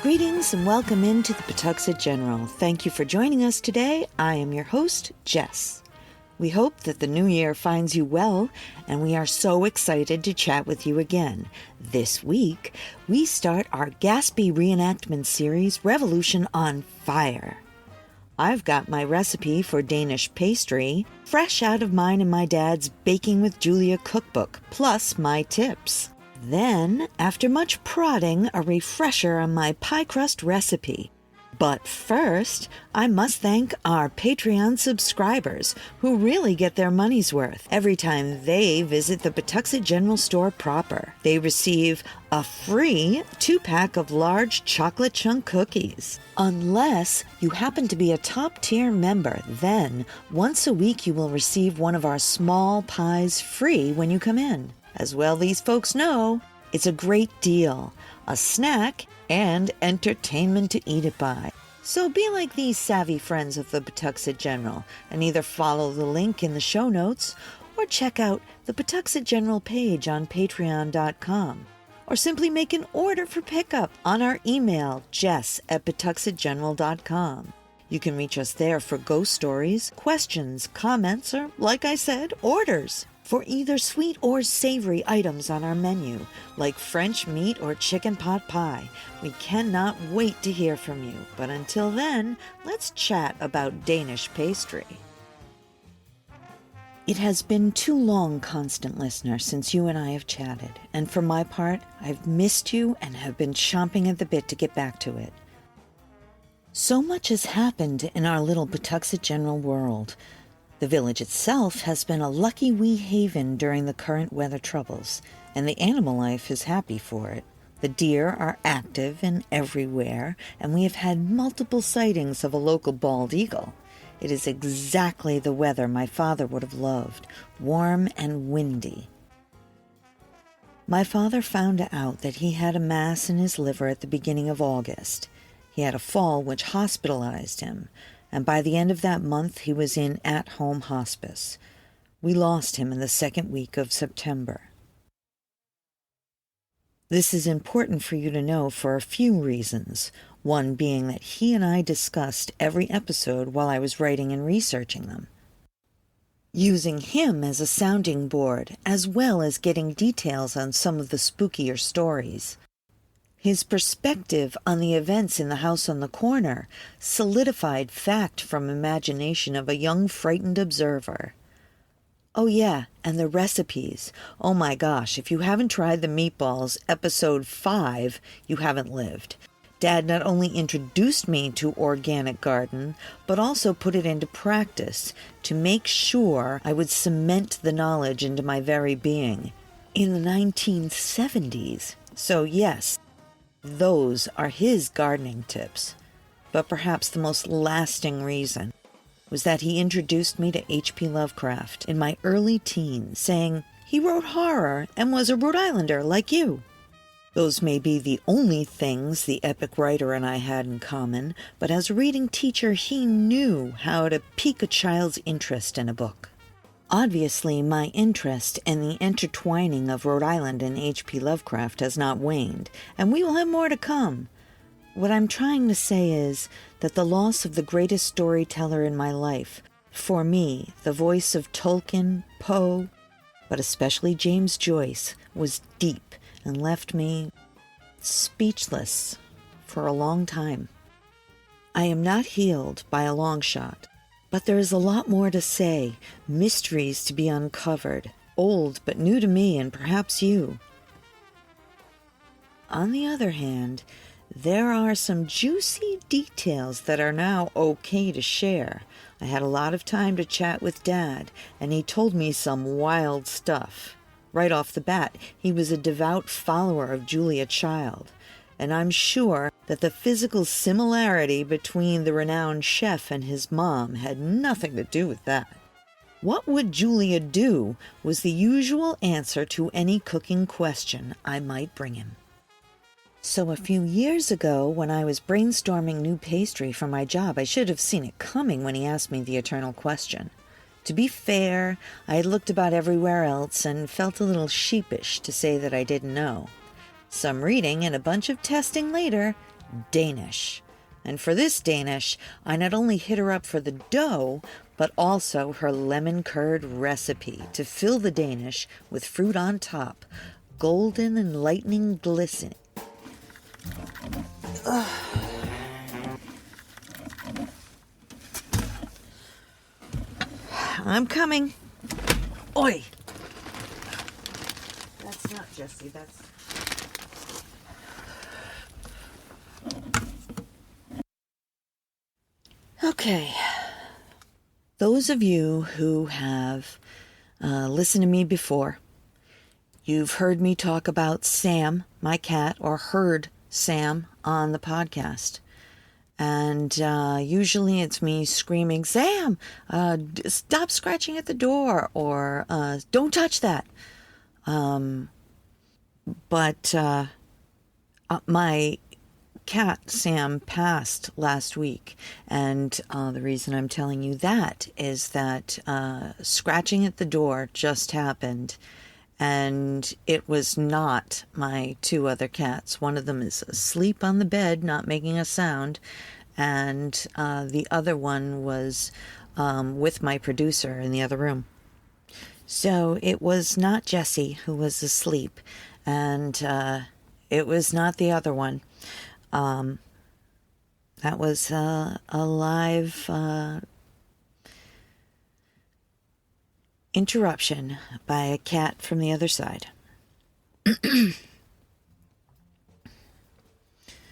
Greetings and welcome into the Pawtuxet General. Thank you for joining us today. I am your host, Jess. We hope that the new year finds you well, and we are so excited to chat with you again. This week, we start our Gaspee reenactment series, Revolution on Fire. I've got my recipe for Danish pastry, fresh out of mine and my dad's Baking with Julia cookbook, plus my tips. Then, after much prodding, a refresher on my pie crust recipe. But first, I must thank our Patreon subscribers who really get their money's worth every time they visit the Pawtuxet General Store proper. They receive a free 2-pack of large chocolate chunk cookies. Unless you happen to be a top-tier member, then once a week you will receive one of our small pies free when you come in. As well, these folks know it's a great deal, a snack, and entertainment to eat it by. So be like these savvy friends of the Pawtuxet General and either follow the link in the show notes or check out the Pawtuxet General page on patreon.com or simply make an order for pickup on our email, jess@pawtuxetgeneral.com. You can reach us there for ghost stories, questions, comments, or, like I said, orders for either sweet or savory items on our menu, like French meat or chicken pot pie. We cannot wait to hear from you. But until then, let's chat about Danish pastry. It has been too long, constant listener, since you and I have chatted. And for my part, I've missed you and have been chomping at the bit to get back to it. So much has happened in our little Pawtuxet General world. The village itself has been a lucky wee haven during the current weather troubles, and the animal life is happy for it. The deer are active and everywhere, and we have had multiple sightings of a local bald eagle. It is exactly the weather my father would have loved, warm and windy. My father found out that he had a mass in his liver at the beginning of August. He had a fall which hospitalized him, and by the end of that month he was in at-home hospice. We lost him in the second week of September. This is important for you to know for a few reasons, one being that he and I discussed every episode while I was writing and researching them, using him as a sounding board, as well as getting details on some of the spookier stories. His perspective on the events in the house on the corner solidified fact from imagination of a young frightened observer. Oh yeah, and the recipes. Oh my gosh, if you haven't tried the meatballs, episode 5, you haven't lived. Dad not only introduced me to organic garden, but also put it into practice to make sure I would cement the knowledge into my very being. In the 1970s. So yes, those are his gardening tips. But perhaps the most lasting reason was that he introduced me to H.P. Lovecraft in my early teens, saying he wrote horror and was a Rhode Islander like you. Those may be the only things the epic writer and I had in common, but as a reading teacher, he knew how to pique a child's interest in a book. Obviously, my interest in the intertwining of Rhode Island and H.P. Lovecraft has not waned, and we will have more to come. What I'm trying to say is that the loss of the greatest storyteller in my life, for me, the voice of Tolkien, Poe, but especially James Joyce, was deep and left me speechless for a long time. I am not healed by a long shot. But there is a lot more to say, mysteries to be uncovered, old but new to me and perhaps you. On the other hand, there are some juicy details that are now okay to share. I had a lot of time to chat with Dad, and he told me some wild stuff. Right off the bat, he was a devout follower of Julia Child, and I'm sure that the physical similarity between the renowned chef and his mom had nothing to do with that. What would Julia do was the usual answer to any cooking question I might bring him. So a few years ago, when I was brainstorming new pastry for my job, I should have seen it coming when he asked me the eternal question. To be fair, I had looked about everywhere else and felt a little sheepish to say that I didn't know. Some reading and a bunch of testing later, Danish. And for this Danish, I not only hit her up for the dough, but also her lemon curd recipe to fill the Danish with fruit on top, golden and lightning glisten. I'm coming. Oi! That's not Jessie, that's... Okay. Those of you who have listened to me before, you've heard me talk about Sam, my cat, or heard Sam on the podcast. And usually it's me screaming, Sam, stop scratching at the door, or don't touch that. But my cat, Sam, passed last week. And the reason I'm telling you that is that scratching at the door just happened. And it was not my two other cats. One of them is asleep on the bed, not making a sound. And the other one was with my producer in the other room. So it was not Jessie who was asleep. And it was not the other one. That was a live interruption by a cat from the other side.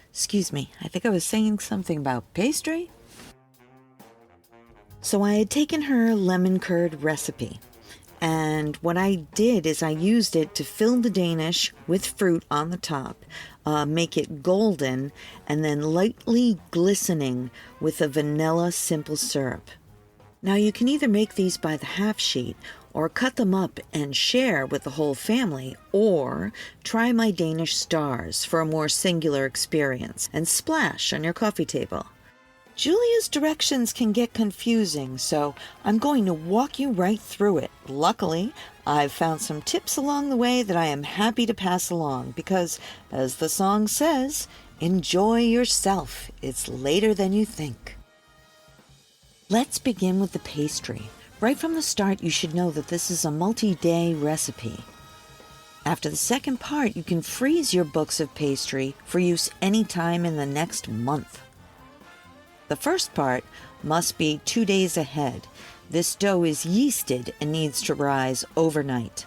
Excuse me, I think I was saying something about pastry. So I had taken her lemon curd recipe, and what I did is I used it to fill the Danish with fruit on the top, make it golden, and then lightly glistening with a vanilla simple syrup. Now you can either make these by the half sheet, or cut them up and share with the whole family, or try my Danish stars for a more singular experience and splash on your coffee table. Julia's directions can get confusing, so I'm going to walk you right through it. Luckily, I've found some tips along the way that I am happy to pass along because, as the song says, enjoy yourself. It's later than you think. Let's begin with the pastry. Right from the start, you should know that this is a multi-day recipe. After the second part, you can freeze your books of pastry for use anytime in the next month. The first part must be 2 days ahead. This dough is yeasted and needs to rise overnight.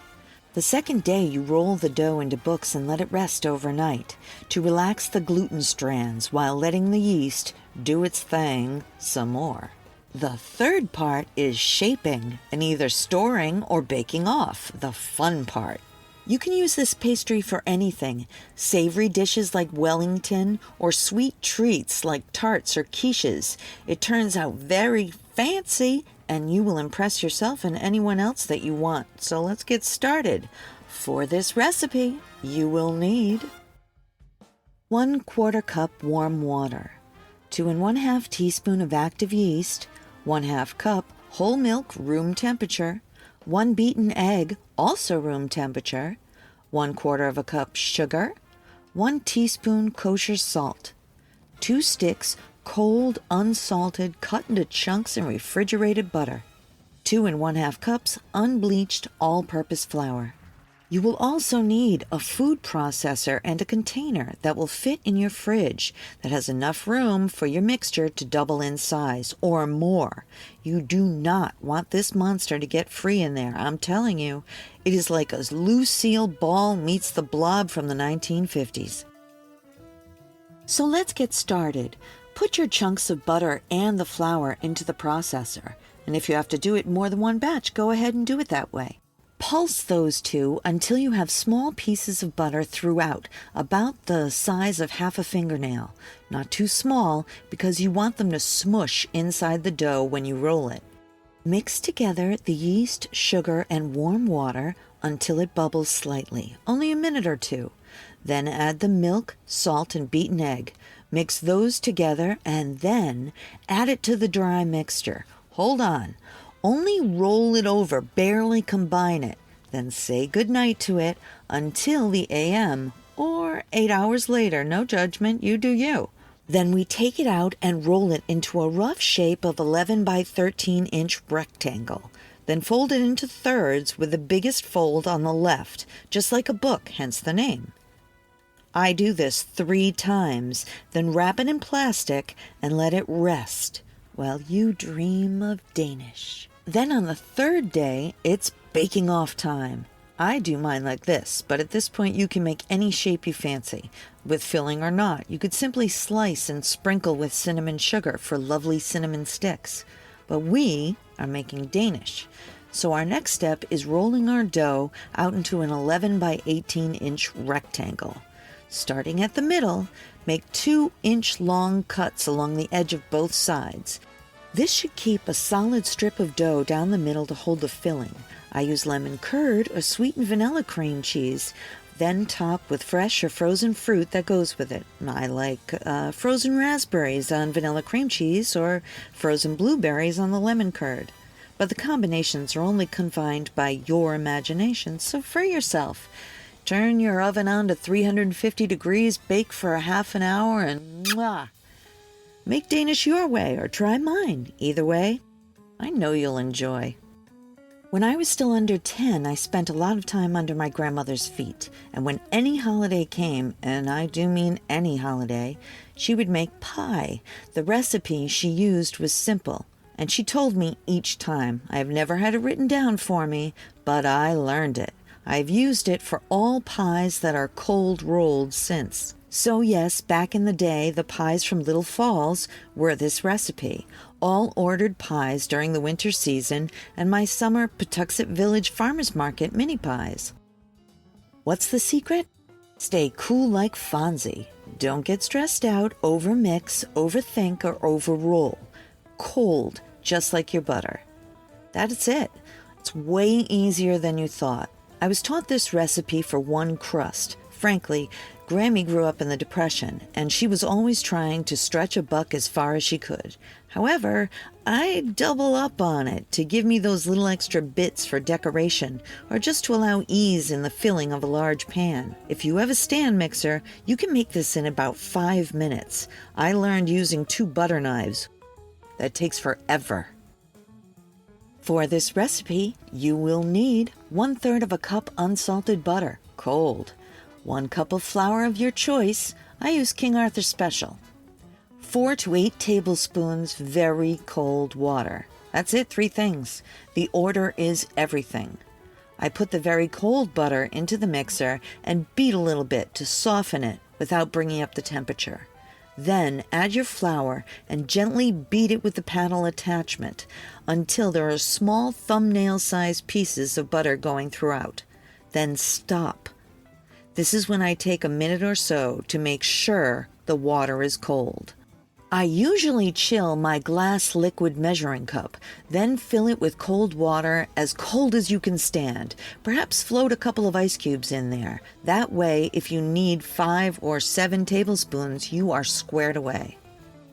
The second day, you roll the dough into books and let it rest overnight to relax the gluten strands while letting the yeast do its thing some more. The third part is shaping and either storing or baking off, the fun part. You can use this pastry for anything, savory dishes like Wellington or sweet treats like tarts or quiches. It turns out very fancy and you will impress yourself and anyone else that you want. So let's get started. For this recipe, you will need 1/4 cup warm water, 2 1/2 teaspoon of active yeast, 1/2 cup whole milk room temperature, 1 beaten egg also room temperature, 1/4 cup sugar, 1 teaspoon kosher salt, 2 sticks cold unsalted cut into chunks and refrigerated butter, 2 1/2 cups unbleached all-purpose flour. You will also need a food processor and a container that will fit in your fridge that has enough room for your mixture to double in size or more. You do not want this monster to get free in there. I'm telling you, it is like a Lucille Ball meets the Blob from the 1950s. So let's get started. Put your chunks of butter and the flour into the processor. And if you have to do it more than one batch, go ahead and do it that way. Pulse those two until you have small pieces of butter throughout, about the size of half a fingernail. Not too small, because you want them to smush inside the dough when you roll it. Mix together the yeast, sugar, and warm water until it bubbles slightly, only a minute or two. Then add the milk, salt, and beaten egg. Mix those together and then add it to the dry mixture. Hold on. Only roll it over, barely combine it. Then say goodnight to it until the AM or 8 hours later. No judgment, you do you. Then we take it out and roll it into a rough shape of 11 by 13 inch rectangle. Then fold it into thirds with the biggest fold on the left, just like a book, hence the name. I do this 3 times, then wrap it in plastic and let it rest while you dream of Danish. Then on the 3rd day, it's baking off time. I do mine like this, but at this point you can make any shape you fancy. With filling or not, you could simply slice and sprinkle with cinnamon sugar for lovely cinnamon sticks. But we are making Danish. So our next step is rolling our dough out into an 11 by 18 inch rectangle. Starting at the middle, make 2-inch long cuts along the edge of both sides. This should keep a solid strip of dough down the middle to hold the filling. I use lemon curd or sweetened vanilla cream cheese, then top with fresh or frozen fruit that goes with it. I like frozen raspberries on vanilla cream cheese or frozen blueberries on the lemon curd. But the combinations are only confined by your imagination, so free yourself. Turn your oven on to 350 degrees, bake for a half an hour, and mwah! Make Danish your way or try mine. Either way, I know you'll enjoy. When I was still under 10, I spent a lot of time under my grandmother's feet, and when any holiday came, and I do mean any holiday, she would make pie. The recipe she used was simple, and she told me each time. I have never had it written down for me, but I learned it. I've used it for all pies that are cold rolled since. So yes, back in the day, the pies from Little Falls were this recipe. All ordered pies during the winter season and my summer Pawtuxet Village Farmers Market mini pies. What's the secret? Stay cool like Fonzie. Don't get stressed out, overmix, overthink, or overroll. Cold, just like your butter. That's it. It's way easier than you thought. I was taught this recipe for one crust. Frankly, Grammy grew up in the Depression, and she was always trying to stretch a buck as far as she could. However, I double up on it to give me those little extra bits for decoration, or just to allow ease in the filling of a large pan. If you have a stand mixer, you can make this in about 5 minutes. I learned using 2 butter knives. That takes forever. For this recipe, you will need 1/3 of a cup unsalted butter, cold. 1 cup of flour of your choice. I use King Arthur Special. 4 to 8 tablespoons very cold water. That's it, 3 things. The order is everything. I put the very cold butter into the mixer and beat a little bit to soften it without bringing up the temperature. Then add your flour and gently beat it with the paddle attachment until there are small thumbnail-sized pieces of butter going throughout. Then stop. This is when I take a minute or so to make sure the water is cold. I usually chill my glass liquid measuring cup, then fill it with cold water as cold as you can stand. Perhaps float a couple of ice cubes in there. That way, if you need 5 or 7 tablespoons, you are squared away.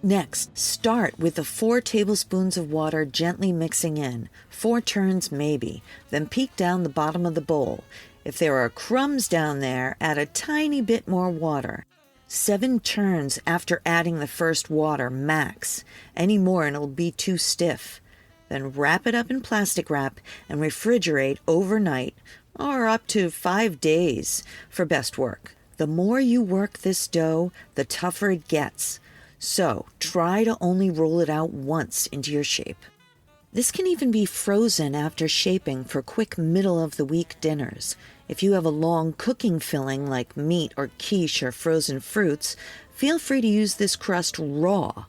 Next, start with the 4 tablespoons of water gently mixing in, 4 turns maybe, then peek down the bottom of the bowl. If there are crumbs down there, add a tiny bit more water. 7 turns after adding the first water, max. Any more and it'll be too stiff. Then wrap it up in plastic wrap and refrigerate overnight or up to 5 days for best work. The more you work this dough, the tougher it gets. So try to only roll it out once into your shape. This can even be frozen after shaping for quick middle-of-the-week dinners. If you have a long cooking filling like meat or quiche or frozen fruits, feel free to use this crust raw.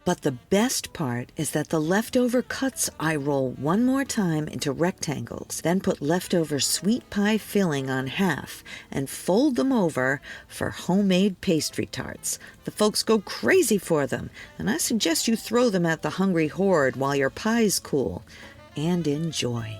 But the best part is that the leftover cuts I roll one more time into rectangles, then put leftover sweet pie filling on half and fold them over for homemade pastry tarts. The folks go crazy for them, and I suggest you throw them at the hungry horde while your pies cool. And enjoy.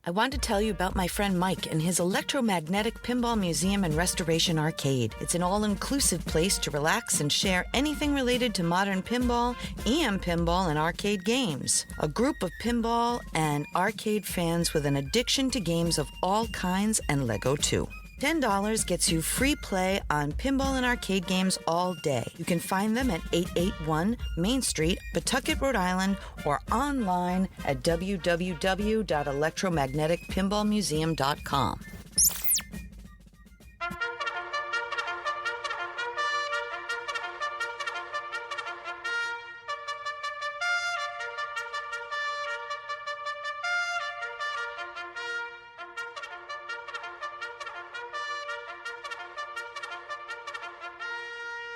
I want to tell you about my friend Mike and his electromagnetic pinball museum and restoration arcade. It's an all-inclusive place to relax and share anything related to modern pinball and arcade games. A group of pinball and arcade fans with an addiction to games of all kinds and Lego too. $10 gets you free play on pinball and arcade games all day. You can find them at 881 Main Street, Pawtucket, Rhode Island, or online at www.electromagneticpinballmuseum.com.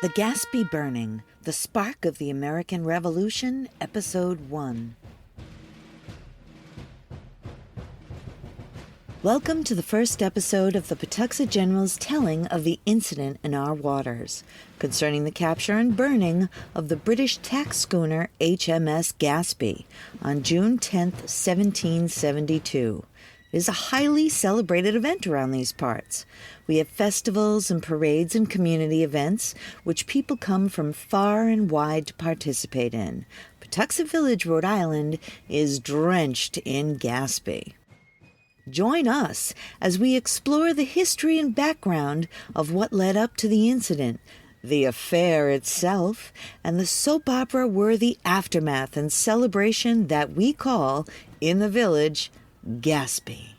The Gaspee Burning, The Spark of the American Revolution, Episode 1. Welcome to the first episode of the Pawtuxet General's telling of the incident in our waters, concerning the capture and burning of the British tax schooner HMS Gaspee on June 10, 1772. It is a highly celebrated event around these parts. We have festivals and parades and community events, which people come from far and wide to participate in. Pawtuxet Village, Rhode Island, is drenched in Gaspee. Join us as we explore the history and background of what led up to the incident, the affair itself, and the soap opera-worthy aftermath and celebration that we call, in the village, Gaspee.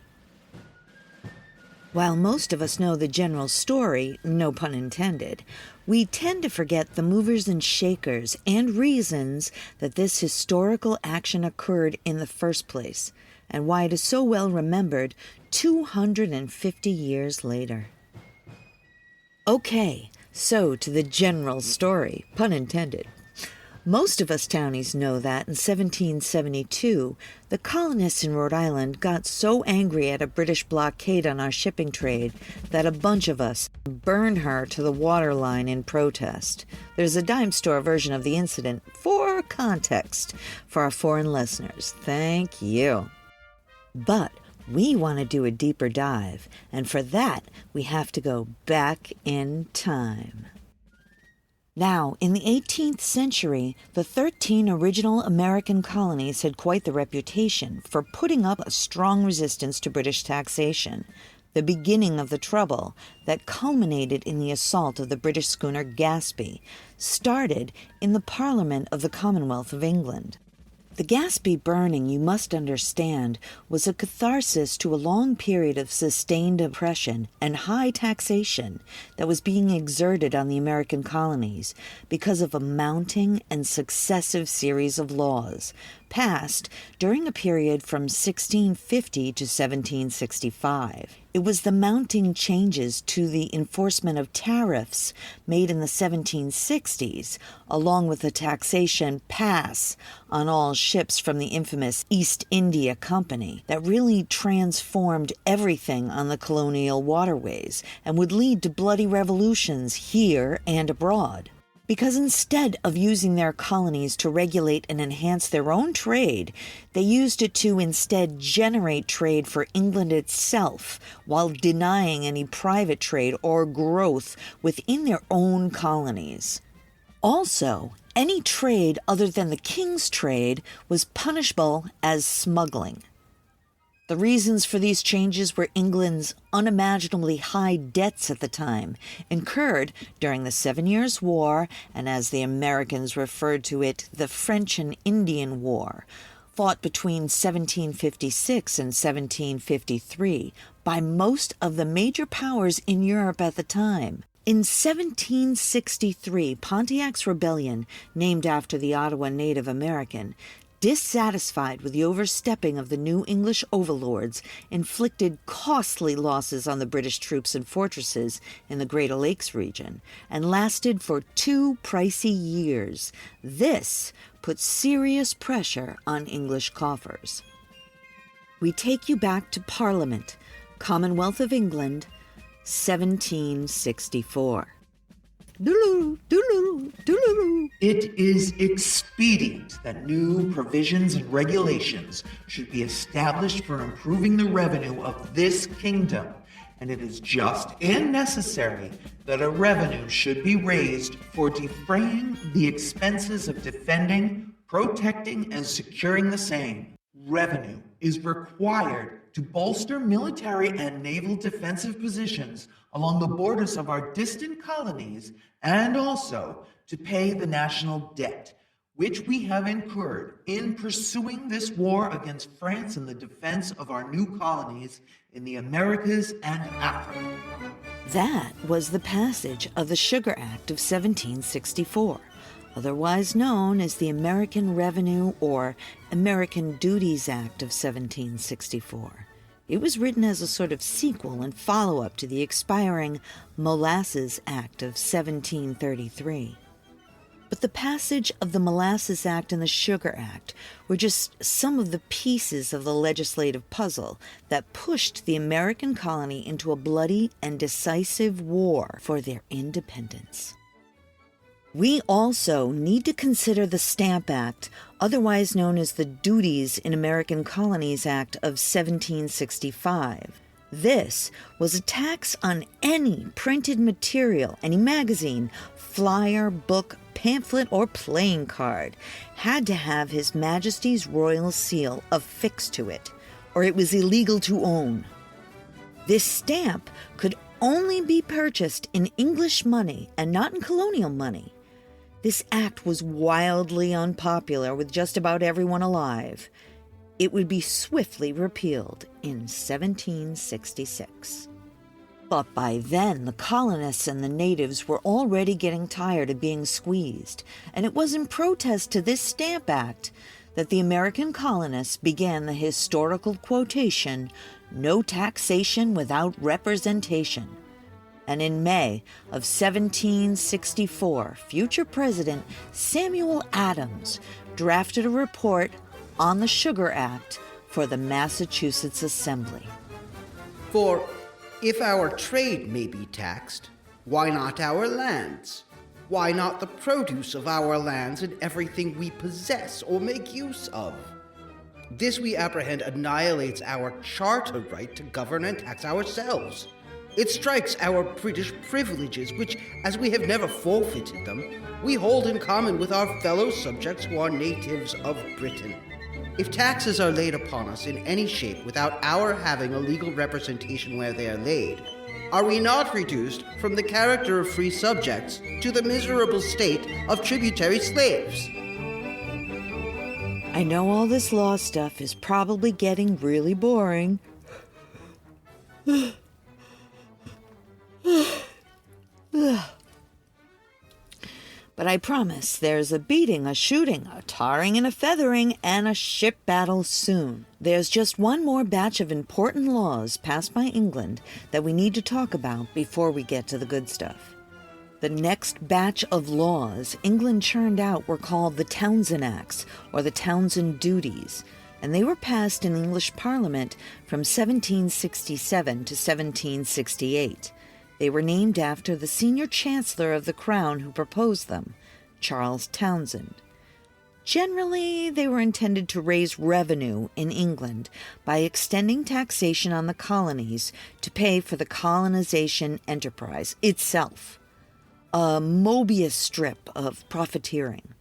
While most of us know the general story, no pun intended, we tend to forget the movers and shakers and reasons that this historical action occurred in the first place, and why it is so well remembered 250 years later. Okay, so to the general story, pun intended. Most of us townies know that in 1772, the colonists in Rhode Island got so angry at a British blockade on our shipping trade that a bunch of us burned her to the waterline in protest. There's a dime store version of the incident for context for our foreign listeners. Thank you. But we want to do a deeper dive, and for that, we have to go back in time. Now, in the 18th century, the 13 original American colonies had quite the reputation for putting up a strong resistance to British taxation, the beginning of the trouble that culminated in the assault of the British schooner Gaspee, started in the Parliament of the Commonwealth of England. The Gaspee burning, you must understand, was a catharsis to a long period of sustained oppression and high taxation that was being exerted on the American colonies because of a mounting and successive series of laws passed during a period from 1650 to 1765. It was the mounting changes to the enforcement of tariffs made in the 1760s, along with the taxation pass on all ships from the infamous East India Company, that really transformed everything on the colonial waterways and would lead to bloody revolutions here and abroad. Because instead of using their colonies to regulate and enhance their own trade, they used it to instead generate trade for England itself, while denying any private trade or growth within their own colonies. Also, any trade other than the king's trade was punishable as smuggling. The reasons for these changes were England's unimaginably high debts at the time, incurred during the 7 Years' War, and as the Americans referred to it, the French and Indian War, fought between 1756 and 1753 by most of the major powers in Europe at the time. In 1763, Pontiac's Rebellion, named after the Ottawa Native American, dissatisfied with the overstepping of the new English overlords, inflicted costly losses on the British troops and fortresses in the Great Lakes region, and lasted for 2 pricey years. This put serious pressure on English coffers. We take you back to Parliament, Commonwealth of England, 1764. It is expedient that new provisions and regulations should be established for improving the revenue of this kingdom, and it is just and necessary that a revenue should be raised for defraying the expenses of defending, protecting, and securing the same. Revenue is required to bolster military and naval defensive positions along the borders of our distant colonies, and also to pay the national debt, which we have incurred in pursuing this war against France in the defense of our new colonies in the Americas and Africa. That was the passage of the Sugar Act of 1764, otherwise known as the American Revenue or American Duties Act of 1764. It was written as a sort of sequel and follow-up to the expiring Molasses Act of 1733. But the passage of the Molasses Act and the Sugar Act were just some of the pieces of the legislative puzzle that pushed the American colony into a bloody and decisive war for their independence. We also need to consider the Stamp Act, otherwise known as the Duties in American Colonies Act of 1765. This was a tax on any printed material, any magazine, flyer, book, pamphlet, or playing card had to have His Majesty's royal seal affixed to it, or it was illegal to own. This stamp could only be purchased in English money and not in colonial money. This act was wildly unpopular with just about everyone alive. It would be swiftly repealed in 1766. But by then, the colonists and the natives were already getting tired of being squeezed, and it was in protest to this Stamp Act that the American colonists began the historical quotation, "No taxation without representation." And in May of 1764, future President Samuel Adams drafted a report on the Sugar Act for the Massachusetts Assembly. For if our trade may be taxed, why not our lands? Why not the produce of our lands and everything we possess or make use of? This we apprehend annihilates our charter right to govern and tax ourselves. It strikes our British privileges, which, as we have never forfeited them, we hold in common with our fellow subjects who are natives of Britain. If taxes are laid upon us in any shape without our having a legal representation where they are laid, are we not reduced from the character of free subjects to the miserable state of tributary slaves? I know all this law stuff is probably getting really boring. But I promise there's a beating, a shooting, a tarring and a feathering, and a ship battle soon. There's just one more batch of important laws passed by England that we need to talk about before we get to the good stuff. The next batch of laws England churned out were called the Townshend Acts, or the Townshend Duties, and they were passed in English Parliament from 1767 to 1768. They were named after the senior chancellor of the crown who proposed them, Charles Townshend. Generally, they were intended to raise revenue in England by extending taxation on the colonies to pay for the colonization enterprise itself, a Mobius strip of profiteering.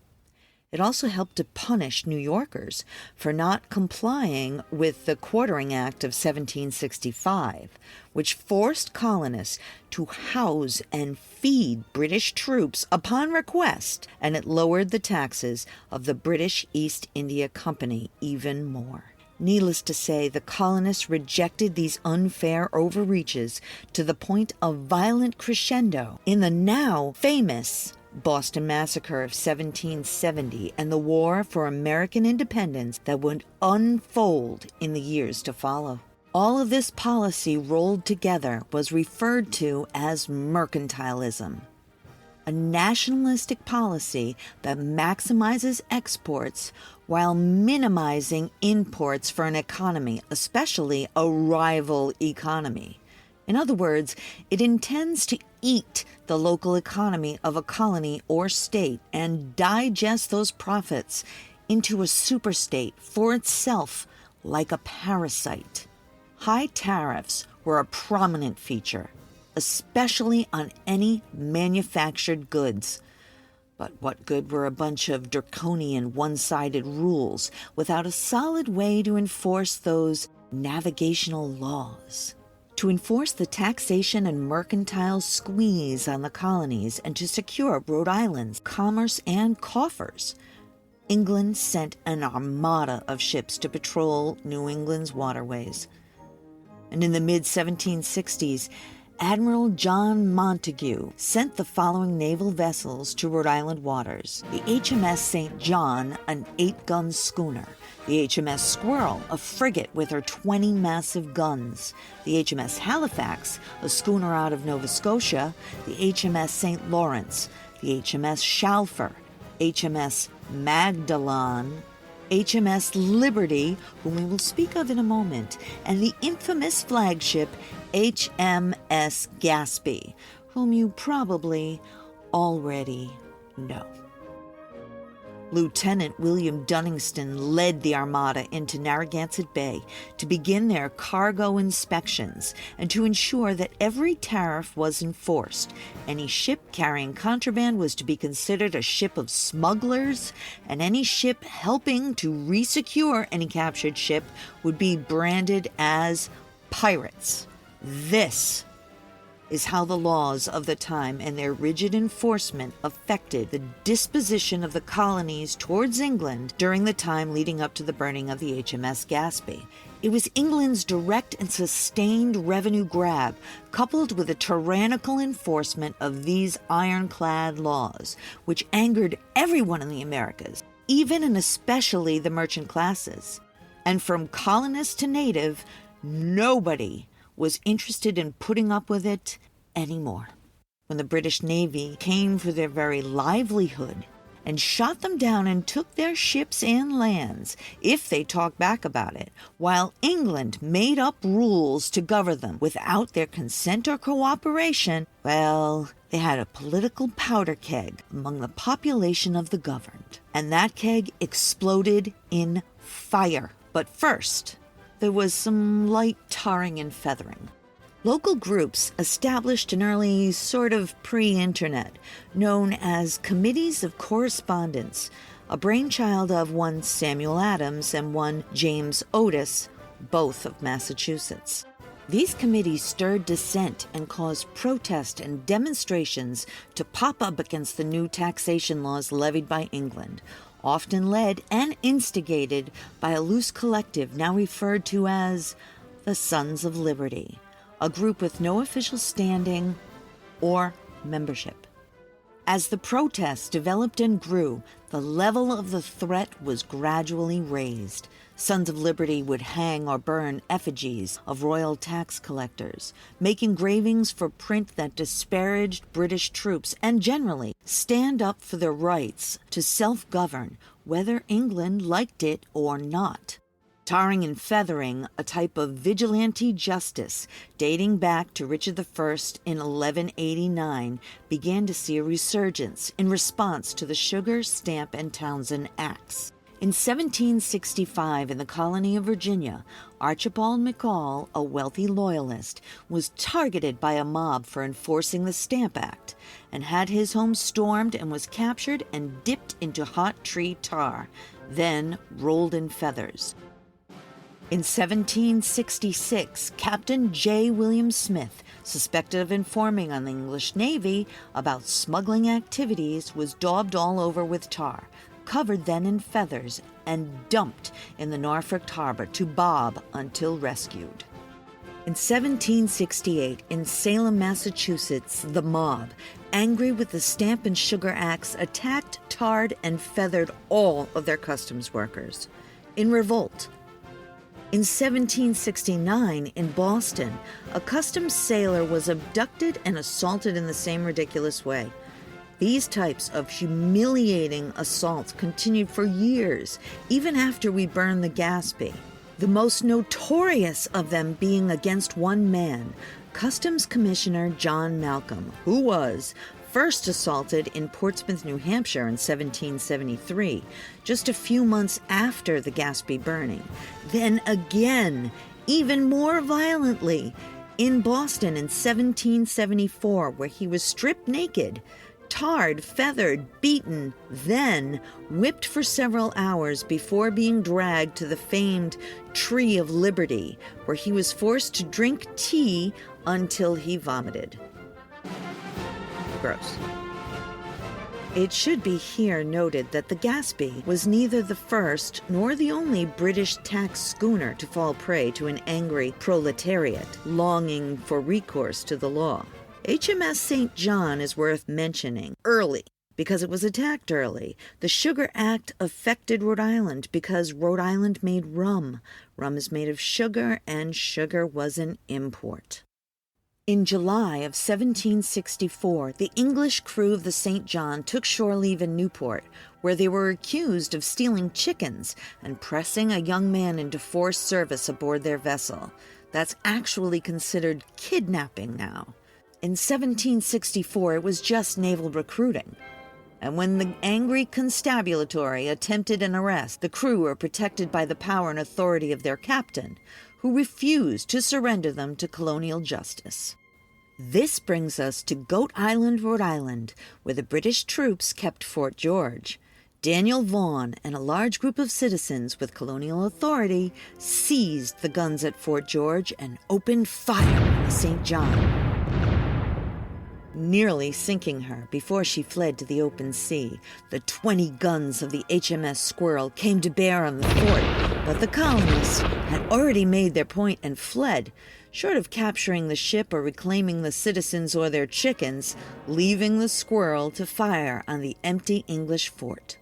It also helped to punish New Yorkers for not complying with the Quartering Act of 1765, which forced colonists to house and feed British troops upon request, and it lowered the taxes of the British East India Company even more. Needless to say, the colonists rejected these unfair overreaches to the point of violent crescendo in the now famous Boston Massacre of 1770 and the War for American Independence that would unfold in the years to follow. All of this policy rolled together was referred to as mercantilism, a nationalistic policy that maximizes exports while minimizing imports for an economy, especially a rival economy. In other words, it intends to eat the local economy of a colony or state and digest those profits into a superstate for itself like a parasite. High tariffs were a prominent feature, especially on any manufactured goods. But what good were a bunch of draconian one-sided rules without a solid way to enforce those navigational laws. To enforce the taxation and mercantile squeeze on the colonies and to secure Rhode Island's commerce and coffers, England sent an armada of ships to patrol New England's waterways. And in the mid-1760s, Admiral John Montagu sent the following naval vessels to Rhode Island waters: the HMS St. John, an 8-gun schooner; the HMS Squirrel, a frigate with her 20 massive guns; the HMS Halifax, a schooner out of Nova Scotia; the HMS St. Lawrence; the HMS Shalfer, HMS Magdalene, HMS Liberty, whom we will speak of in a moment, and the infamous flagship HMS Gaspee, whom you probably already know. Lieutenant William Dunningston led the Armada into Narragansett Bay to begin their cargo inspections and to ensure that every tariff was enforced. Any ship carrying contraband was to be considered a ship of smugglers, and any ship helping to resecure any captured ship would be branded as pirates. This is how the laws of the time and their rigid enforcement affected the disposition of the colonies towards England during the time leading up to the burning of the HMS Gaspee. It was England's direct and sustained revenue grab, coupled with a tyrannical enforcement of these ironclad laws, which angered everyone in the Americas, even and especially the merchant classes. And from colonist to native, nobody was interested in putting up with it anymore. When the British Navy came for their very livelihood and shot them down and took their ships and lands if they talked back about it, while England made up rules to govern them without their consent or cooperation, well, they had a political powder keg among the population of the governed, and that keg exploded in fire. But first, there was some light tarring and feathering. Local groups established an early sort of pre-internet known as Committees of Correspondence, a brainchild of one Samuel Adams and one James Otis, both of Massachusetts. These committees stirred dissent and caused protest and demonstrations to pop up against the new taxation laws levied by England, often led and instigated by a loose collective now referred to as the Sons of Liberty, a group with no official standing or membership. As the protests developed and grew, the level of the threat was gradually raised. Sons of Liberty would hang or burn effigies of royal tax collectors, make engravings for print that disparaged British troops, and generally stand up for their rights to self-govern, whether England liked it or not. Tarring and feathering, a type of vigilante justice dating back to Richard I in 1189, began to see a resurgence in response to the Sugar, Stamp, and Townshend Acts. In 1765, in the colony of Virginia, Archibald McCall, a wealthy loyalist, was targeted by a mob for enforcing the Stamp Act and had his home stormed and was captured and dipped into hot tree tar, then rolled in feathers. In 1766, Captain J. William Smith, suspected of informing on the English Navy about smuggling activities, was daubed all over with tar, covered then in feathers, and dumped in the Norfolk harbor to bob until rescued. In 1768, in Salem, Massachusetts, the mob, angry with the Stamp and Sugar Acts, attacked, tarred, and feathered all of their customs workers. In revolt, in 1769, in Boston, a customs sailor was abducted and assaulted in the same ridiculous way. These types of humiliating assaults continued for years, even after we burned the Gaspee. The most notorious of them being against one man, Customs Commissioner John Malcolm, who was first assaulted in Portsmouth, New Hampshire in 1773, just a few months after the Gaspee burning. Then again, even more violently, in Boston in 1774, where he was stripped naked, tarred, feathered, beaten, then whipped for several hours before being dragged to the famed Tree of Liberty, where he was forced to drink tea until he vomited. Gross. It should be here noted that the Gaspee was neither the first nor the only British tax schooner to fall prey to an angry proletariat longing for recourse to the law. HMS St. John is worth mentioning early because it was attacked early. The Sugar Act affected Rhode Island because Rhode Island made rum. Rum is made of sugar, and sugar was an import. In July of 1764, the English crew of the St. John took shore leave in Newport, where they were accused of stealing chickens and pressing a young man into forced service aboard their vessel. That's actually considered kidnapping now. In 1764, it was just naval recruiting. And when the angry constabulary attempted an arrest, the crew were protected by the power and authority of their captain, who refused to surrender them to colonial justice. This brings us to Goat Island, Rhode Island, where the British troops kept Fort George. Daniel Vaughan and a large group of citizens with colonial authority seized the guns at Fort George and opened fire on the St. John, nearly sinking her before she fled to the open sea. The 20 guns of the HMS Squirrel came to bear on the fort, but the colonists had already made their point and fled, short of capturing the ship or reclaiming the citizens or their chickens, leaving the Squirrel to fire on the empty English fort.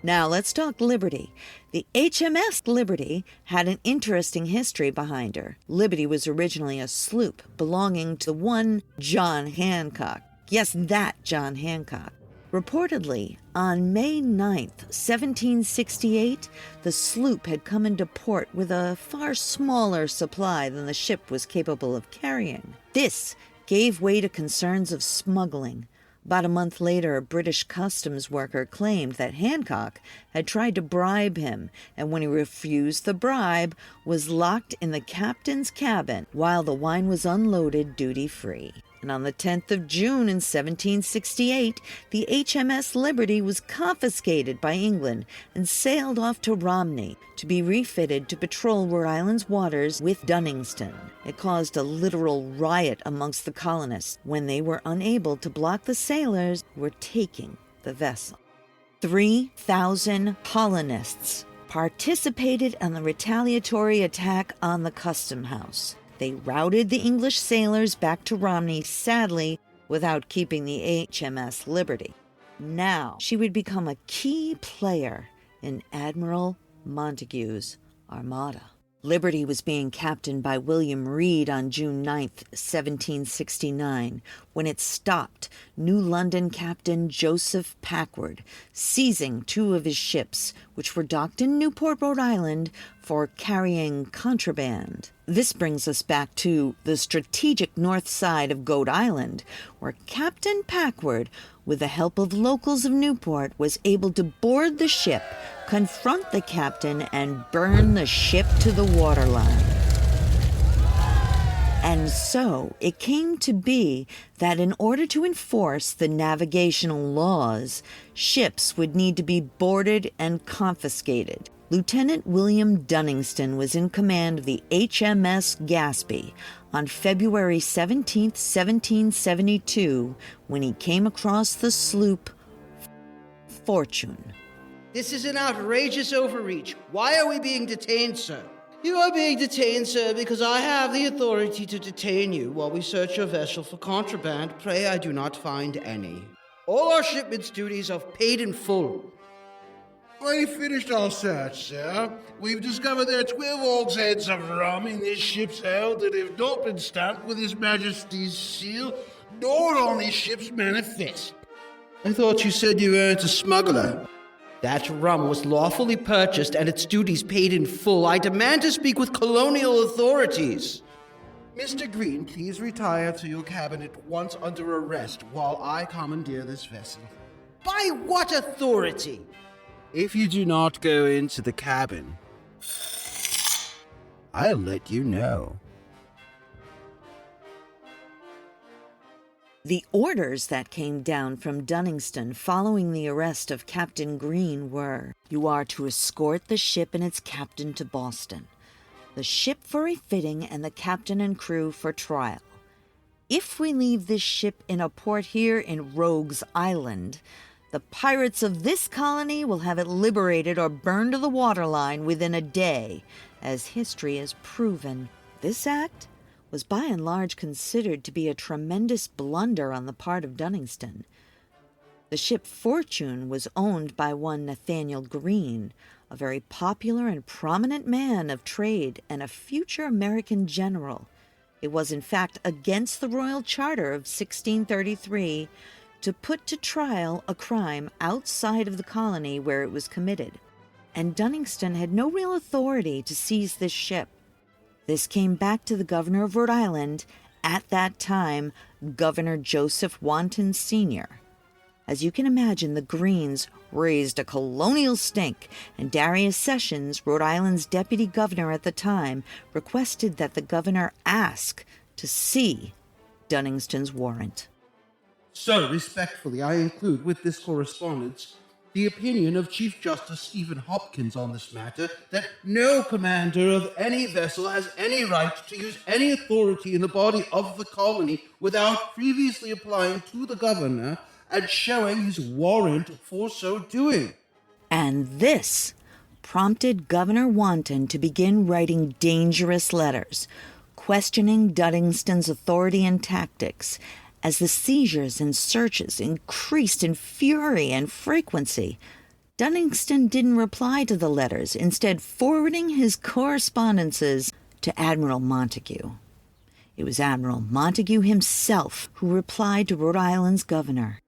Now let's talk Liberty. The HMS Liberty had an interesting history behind her. Liberty was originally a sloop belonging to one John Hancock. Yes, that John Hancock. Reportedly, on May 9th, 1768, the sloop had come into port with a far smaller supply than the ship was capable of carrying. This gave way to concerns of smuggling. About a month later, a British customs worker claimed that Hancock had tried to bribe him, and when he refused the bribe, was locked in the captain's cabin while the wine was unloaded duty-free. And on the 10th of June in 1768, the HMS Liberty was confiscated by England and sailed off to Romney to be refitted to patrol Rhode Island's waters with Dunningston. It caused a literal riot amongst the colonists when they were unable to block the sailors who were taking the vessel. 3,000 colonists participated in the retaliatory attack on the custom house. They routed the English sailors back to Romney, sadly, without keeping the HMS Liberty. Now, she would become a key player in Admiral Montagu's armada. Liberty was being captained by William Reed on June 9th, 1769, when it stopped New London Captain Joseph Packard, seizing 2 of his ships, which were docked in Newport, Rhode Island, for carrying contraband. This brings us back to the strategic north side of Goat Island, where Captain Packard, with the help of locals of Newport, was able to board the ship, confront the captain, and burn the ship to the waterline. And so it came to be that in order to enforce the navigational laws, ships would need to be boarded and confiscated. Lieutenant William Dunningston was in command of the HMS Gaspee on February 17, 1772, when he came across the sloop Fortune. This is an outrageous overreach. Why are we being detained, sir? You are being detained, sir, because I have the authority to detain you while we search your vessel for contraband. Pray, I do not find any. All our shipment's duties are paid in full. We finished our search, sir. We've discovered there are 12 hogsheads of rum in this ship's hold that have not been stamped with His Majesty's seal, nor on this ship's manifest. I thought you said you weren't a smuggler. That rum was lawfully purchased and its duties paid in full. I demand to speak with colonial authorities. Mr. Green, please retire to your cabin at once under arrest while I commandeer this vessel. By what authority? If you do not go into the cabin, I'll let you know. The orders that came down from Dunningston following the arrest of Captain Green were, you are to escort the ship and its captain to Boston, the ship for refitting and the captain and crew for trial. If we leave this ship in a port here in Rogues Island, the pirates of this colony will have it liberated or burned to the waterline within a day, as history has proven. This act was by and large considered to be a tremendous blunder on the part of Dunningston. The ship Fortune was owned by one Nathaniel Greene, a very popular and prominent man of trade and a future American general. It was in fact against the Royal Charter of 1633 to put to trial a crime outside of the colony where it was committed, and Dunningston had no real authority to seize this ship. This came back to the governor of Rhode Island, at that time Governor Joseph Wanton Sr. As you can imagine, the Greenes raised a colonial stink, and Darius Sessions, Rhode Island's deputy governor at the time, requested that the governor ask to see Dunningston's warrant. So, respectfully, I include with this correspondence the opinion of Chief Justice Stephen Hopkins on this matter, that no commander of any vessel has any right to use any authority in the body of the colony without previously applying to the governor and showing his warrant for so doing. And this prompted Governor Wanton to begin writing dangerous letters, questioning Dunningston's authority and tactics, as the seizures and searches increased in fury and frequency. Dunningston didn't reply to the letters, instead forwarding his correspondences to Admiral Montague. It was Admiral Montague himself who replied to Rhode Island's governor.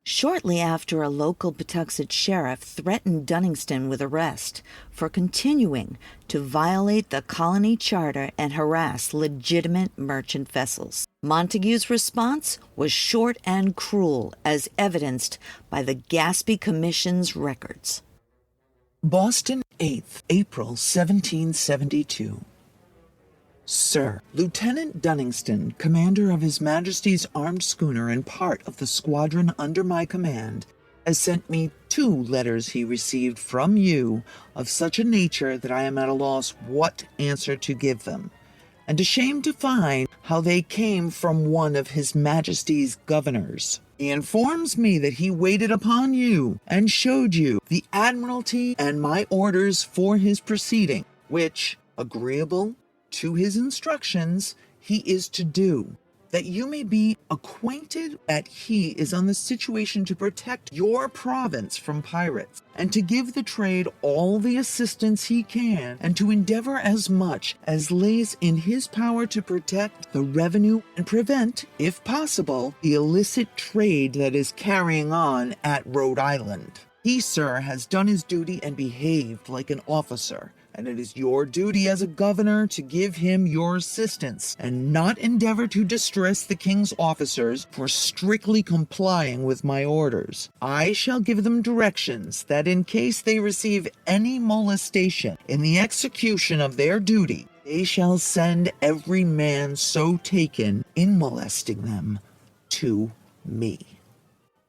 Shortly after, a local Pawtuxet sheriff threatened Dunningston with arrest for continuing to violate the colony charter and harass legitimate merchant vessels. Montague's response was short and cruel, as evidenced by the Gaspee Commission's records. Boston, 8th April 1772. Sir, Lieutenant Dunningston, commander of His Majesty's armed schooner and part of the squadron under my command, has sent me 2 letters he received from you of such a nature that I am at a loss what answer to give them, and ashamed to find how they came from one of His Majesty's governors. He informs me that he waited upon you and showed you the Admiralty and my orders for his proceeding, which, agreeable to his instructions, he is to do, that you may be acquainted that he is on the situation to protect your province from pirates, and to give the trade all the assistance he can, and to endeavor as much as lays in his power to protect the revenue and prevent, if possible, the illicit trade that is carrying on at Rhode Island. He, sir, has done his duty and behaved like an officer, and it is your duty as a governor to give him your assistance, and not endeavor to distress the king's officers for strictly complying with my orders. I shall give them directions that in case they receive any molestation in the execution of their duty, they shall send every man so taken in molesting them to me.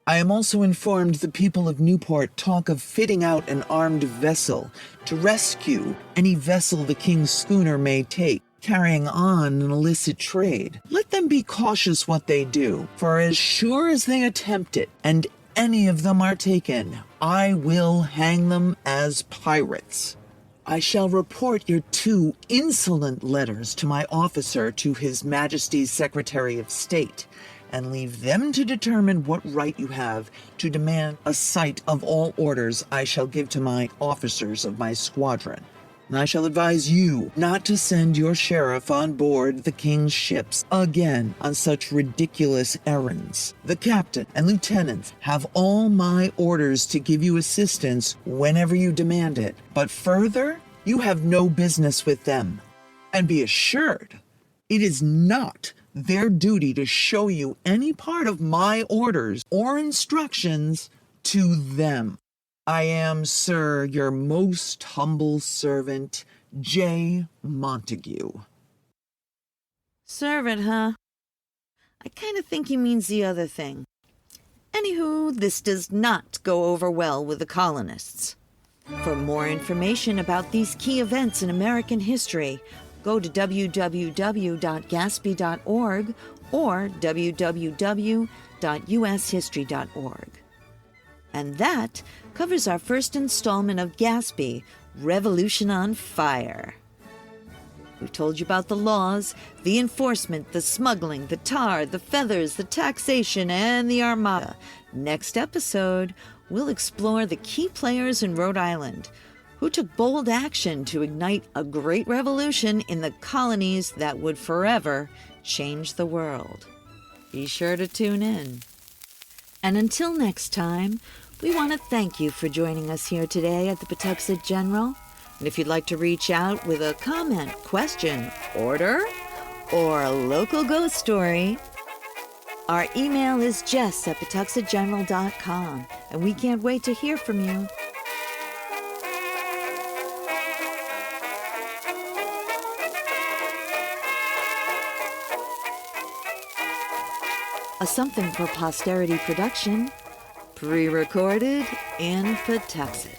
I am also informed the people of Newport talk of fitting out an armed vessel to rescue any vessel the king's schooner may take, carrying on an illicit trade. Let them be cautious what they do, for as sure as they attempt it, and any of them are taken, I will hang them as pirates. I shall report your 2 insolent letters to my officer to His Majesty's Secretary of State, and leave them to determine what right you have to demand a sight of all orders I shall give to my officers of my squadron. And I shall advise you not to send your sheriff on board the king's ships again on such ridiculous errands. The captain and lieutenants have all my orders to give you assistance whenever you demand it, but further, you have no business with them. And be assured, it is not their duty to show you any part of my orders or instructions to them. I am, sir, your most humble servant, J. Montague. Servant, huh? I kind of think he means the other thing. Anywho, this does not go over well with the colonists. For more information about these key events in American history, go to www.gaspee.org or www.ushistory.org. And that covers our first installment of Gaspee, Revolution on Fire. We've told you about the laws, the enforcement, the smuggling, the tar, the feathers, the taxation, and the armada. Next episode, we'll explore the key players in Rhode Island who took bold action to ignite a great revolution in the colonies that would forever change the world. Be sure to tune in. And until next time, we want to thank you for joining us here today at the Pawtuxet General. And if you'd like to reach out with a comment, question, order, or a local ghost story, our email is jess@pawtuxetgeneral.com, and we can't wait to hear from you. A Something for Posterity production, pre-recorded in Pawtuxet.